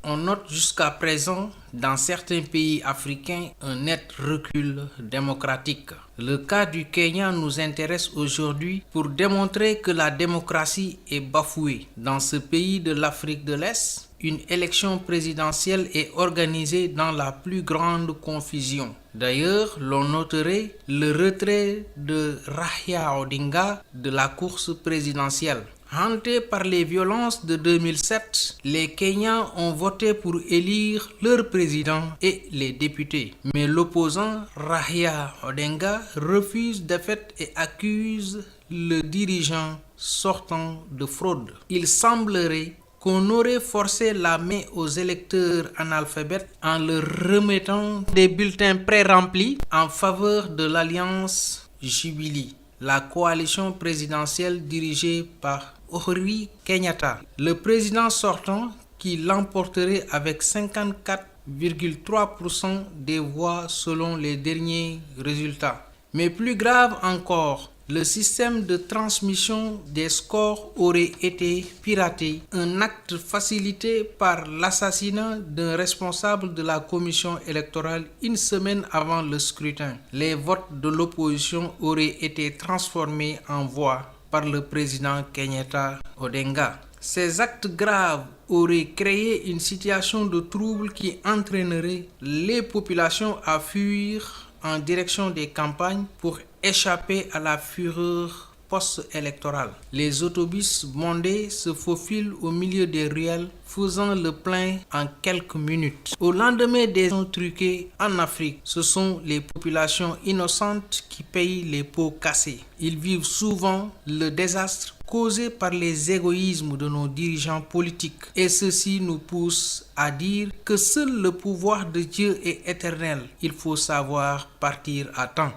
On note jusqu'à présent, dans certains pays africains, un net recul démocratique. Le cas du Kenya nous intéresse aujourd'hui pour démontrer que la démocratie est bafouée. Dans ce pays de l'Afrique de l'Est, une élection présidentielle est organisée dans la plus grande confusion. D'ailleurs, l'on noterait le retrait de Raila Odinga de la course présidentielle. Hantés par les violences de 2007, les Kenyans ont voté pour élire leur président et les députés. Mais l'opposant Raila Odinga refuse défaite et accuse le dirigeant sortant de fraude. Il semblerait qu'on aurait forcé la main aux électeurs analphabètes en leur remettant des bulletins pré-remplis en faveur de l'alliance Jubilee, la coalition présidentielle dirigée par Uhuru Kenyatta. Le président sortant qui l'emporterait avec 54,3% des voix selon les derniers résultats. Mais plus grave encore, le système de transmission des scores aurait été piraté, un acte facilité par l'assassinat d'un responsable de la commission électorale une semaine avant le scrutin. Les votes de l'opposition auraient été transformés en voix par le président Kenyatta Odinga. Ces actes graves auraient créé une situation de trouble qui entraînerait les populations à fuir en direction des campagnes pour échapper à la fureur post-électorale. Les autobus bondés se faufilent au milieu des ruelles, faisant le plein en quelques minutes. Au lendemain des élections truquées en Afrique, ce sont les populations innocentes qui payent les pots cassés. Ils vivent souvent le désastre causé par les égoïsmes de nos dirigeants politiques. Et ceci nous pousse à dire que seul le pouvoir de Dieu est éternel. Il faut savoir partir à temps.